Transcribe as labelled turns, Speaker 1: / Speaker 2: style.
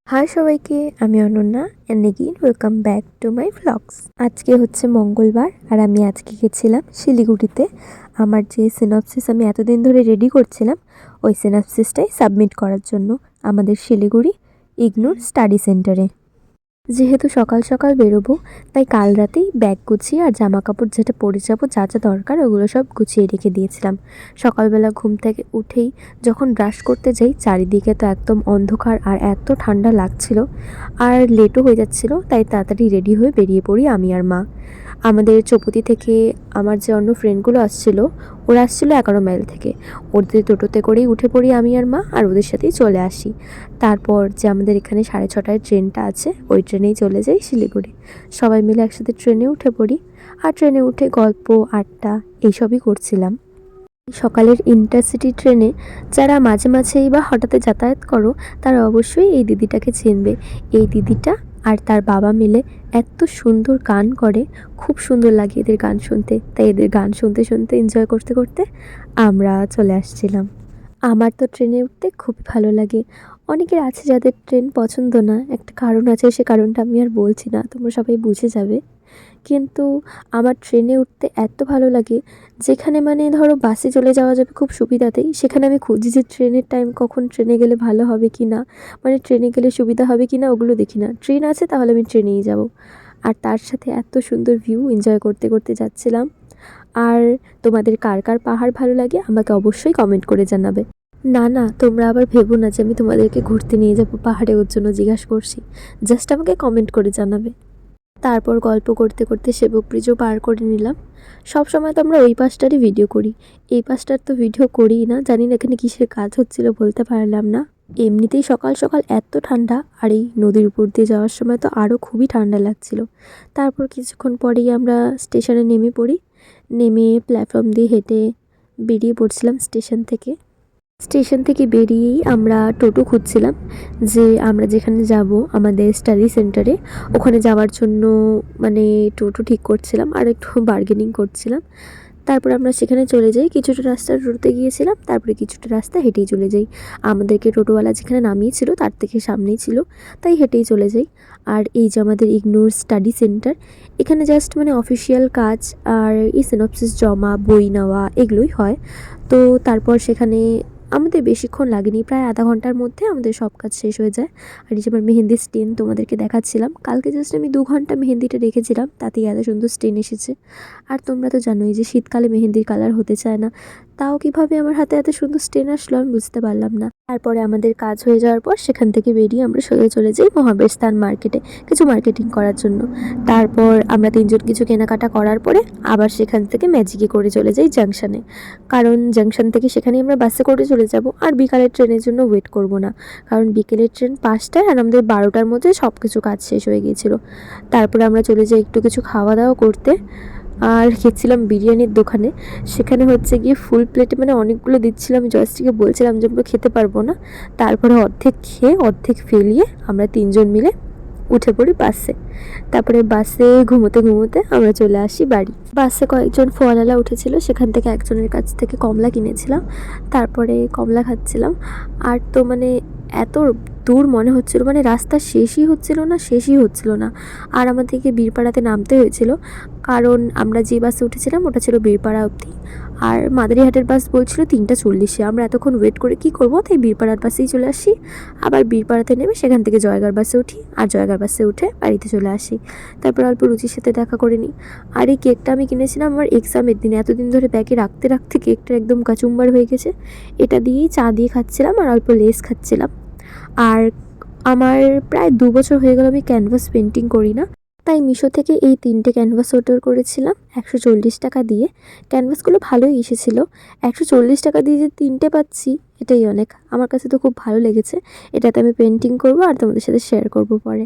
Speaker 1: High সবাইকে, আমি Ananya and again welcome back to my vlogs. আজকে হচ্ছে মঙ্গলবার আর আমি আজকে গেছিলাম শিলিগুড়িতে। আমার যে সিনপসিস আমি এতদিন ধরে রেডি করছিলাম ওই সিনপসিসটাই সাবমিট করার জন্য আমাদের শিলিগুড়ি ইগনোর স্টাডি সেন্টারে। যেহেতু সকাল সকাল বেরোবো তাই কাল রাতেই ব্যাগ গুছিয়ে আর জামা কাপড় যেটা পরে যাবো যা যা দরকার ওগুলো সব গুছিয়ে রেখে দিয়েছিলাম। সকালবেলা ঘুম থেকে উঠেই যখন ব্রাশ করতে যাই চারিদিকে তো একদম অন্ধকার আর এত ঠান্ডা লাগছিল আর লেটও হয়ে যাচ্ছিল, তাই তাড়াতাড়ি রেডি হয়ে বেরিয়ে পড়ি আমি আর মা। আমাদের চৌপতি থেকে আমার যে অন্য ফ্রেন্ডগুলো আসছিলো ওরা আসছিলো 11 মাইল থেকে। ওদের টোটোতে করেই উঠে পড়ি আমি আর মা আর ওদের সাথেই চলে আসি। তারপর যে আমাদের এখানে 6:30টায় ট্রেনটা আছে ওই ট্রেনেই চলে যাই শিলিগুড়ি। সবাই মিলে একসাথে ট্রেনে উঠে পড়ি আর ট্রেনে উঠে গল্প আড্ডা এইসবই করছিলাম। সকালের ইন্টারসিটি ট্রেনে যারা মাঝে মাঝেই বা হঠাৎ যাতায়াত করো তারা অবশ্যই এই দিদিটাকে চিনবে। এই দিদিটা আর তার বাবা মিলে এত সুন্দর গান করে, খুব সুন্দর লাগে এদের গান শুনতে। তাই এদের গান শুনতে শুনতে এনজয় করতে করতে আমরা চলে আসছিলাম। আমার তো ট্রেনে উঠতে খুবই ভালো লাগে। অনেকের আছে যাদের ট্রেন পছন্দ না, একটা কারণ আছে, সে কারণটা আমি আর বলছি না, তোমরা সবাই বুঝে যাবে। কিন্তু আমার ট্রেনে উঠতে এত ভালো লাগে, যেখানে মানে ধরো বাসে চলে যাওয়া যাবে খুব সুবিধাতেই, সেখানে আমি খুঁজি যে ট্রেনের টাইম কখন, ট্রেনে গেলে ভালো হবে কি না, মানে ট্রেনে গেলে সুবিধা হবে কি না ওগুলো দেখি না। ট্রেন আছে তাহলে আমি ট্রেনেই যাব। আর তার সাথে এত সুন্দর ভিউ এনজয় করতে করতে যাচ্ছিলাম। আর তোমাদের কার কার পাহাড় ভালো লাগে আমাকে অবশ্যই কমেন্ট করে জানাবে। না না, তোমরা আবার ভেবো না যে আমি তোমাদেরকে ঘুরতে নিয়ে যাবো পাহাড়ে, ওর জন্য জিজ্ঞাসা করছি। জাস্ট আমাকে কমেন্ট করে জানাবে। তারপর গল্প করতে করতে সেবক ব্রিজও পার করে নিলাম। সব সময় তো আমরা ওই পাশটারই ভিডিও করি, এই পাশটার তো ভিডিও করিই না। জানি না এখানে কিসের কাজ হচ্ছিল, বলতে পারলাম না। এমনিতেই সকাল সকাল এত ঠান্ডা, আর এই নদীর উপর দিয়ে যাওয়ার সময় তো আরও খুবই ঠান্ডা লাগছিল। তারপর কিছুক্ষণ পরেই আমরা স্টেশনে নেমে পড়ি। নেমে প্ল্যাটফর্ম দিয়ে হেঁটে বেরিয়ে পড়ছিলাম স্টেশন থেকে। স্টেশন থেকে বেরিয়েই আমরা টোটো খুঁজছিলাম যে আমরা যেখানে যাব আমাদের স্টাডি সেন্টারে ওখানে যাওয়ার জন্য, মানে টোটো ঠিক করছিলাম আর একটু বার্গেনিং করছিলাম। তারপর আমরা সেখানে চলে যাই। কিছুটা রাস্তা টোটোতে গিয়েছিলাম, তারপরে কিছুটা রাস্তা হেঁটেই চলে যাই। আমাদেরকে টোটোওয়ালা যেখানে নামিয়েছিল তার থেকে সামনেই ছিল, তাই হেঁটেই চলে যাই। আর এই যে আমাদের ইগনোর স্টাডি সেন্টার, এখানে জাস্ট মানে অফিসিয়াল কাজ আর এই সিনপসিস জমা, বই নেওয়া এগুলোই হয়। তো তারপর সেখানে আমাদের বেশিক্ষণ লাগেনি, প্রায় আধা ঘন্টার মধ্যে আমাদের সব কাজ শেষ হয়ে যায়। আর এই যে আমার মেহেন্দির স্টেন তোমাদেরকে দেখাচ্ছিলাম, কালকে জাস্ট আমি 2 ঘন্টা মেহেন্দিটা রেখেছিলাম, তাতেই এত সুন্দর স্টেন এসেছে। আর তোমরা তো জানোই যে শীতকালে মেহেন্দির কালার হতে চায় না, তাও কিভাবে আমার হাতে এত সুন্দর স্টেন আসলো আমি বুঝতে পারলাম না। তারপরে আমাদের কাজ হয়ে যাওয়ার পর সেখান থেকে বেরিয়ে আমরা সোজা চলে যাই মহাবীর স্থান মার্কেটে কিছু মার্কেটিং করার জন্য। তারপর আমরা 3জন কিছু কেনাকাটা করার পরে আবার সেখান থেকে ম্যাজিকে করে চলে যাই জাংশনে, কারণ জাংশন থেকে সেখানে আমরা বাসে করে চলে যাব। আর বিকালের ট্রেনের জন্য ওয়েট করব না, কারণ বিকেলের ট্রেন 5টায় আর আমাদের 12টার মধ্যে সব কিছু কাজ শেষ হয়ে গিয়েছিল। তারপরে আমরা চলে যাই একটু কিছু খাওয়া দাওয়া করতে। আর খেয়েছিলাম বিরিয়ানির দোকানে। সেখানে হচ্ছে গিয়ে ফুল প্লেটে মানে অনেকগুলো দিচ্ছিলাম, আমি জয়শ্রীকে বলছিলাম যে আমরা খেতে পারবো না। তারপরে অর্ধেক খেয়ে অর্ধেক ফেলিয়ে আমরা 3জন মিলে উঠে পড়ি বাসে। তারপরে বাসে ঘুমোতে ঘুমোতে আমরা চলে আসি বাড়ি। বাসে কয়েকজন ফোয়ালালা উঠেছিল, সেখান থেকে একজনের কাছ থেকে কমলা কিনেছিলাম। তারপরে কমলা খাচ্ছিলাম। আর তো মানে এত দূর মনে হচ্ছিল, মানে রাস্তা শেষই হচ্ছিল না। আর আমাদেরকে বীরপাড়াতে নামতে হয়েছিল, কারণ আমরা যে বাসে উঠেছিলাম ওটা ছিল বীরপাড়া অবধি, আর মাদারিহাটের বাস বলছিল 3টা 40-এ। আমরা এতক্ষণ ওয়েট করে কি করব, তাই বীরপাড়ার বাসেই চলে আসি। আবার বীরপাড়াতে নেমে সেখান থেকে জয়গার বাসে উঠি, আর জয়গার বাসে উঠে বাড়িতে চলে আসি। তারপর অল্প রুচির সাথে দেখা করে নিই। আর এই কেকটা আমি কিনেছিলাম আমার এক্সামের দিনে, এতদিন ধরে ব্যাগে রাখতে রাখতে কেকটা একদম কাচুম্বার হয়ে গেছে। এটা দিয়েই চা দিয়ে খাচ্ছিলাম আর অল্প লেস খাচ্ছিলাম। আর আমার প্রায় 2 বছর হয়ে গেল আমি ক্যানভাস পেন্টিং করি না, তাই মিশো থেকে এই 3টে ক্যানভাস অর্ডার করেছিলাম 140 টাকা দিয়ে। ক্যানভাসগুলো ভালোই এসেছিলো। 140 টাকা দিয়ে যে 3টে পাচ্ছি এটাই অনেক, আমার কাছে তো খুব ভালো লেগেছে। এটাতে আমি পেন্টিং করব আর তোমাদের সাথে শেয়ার করব পরে।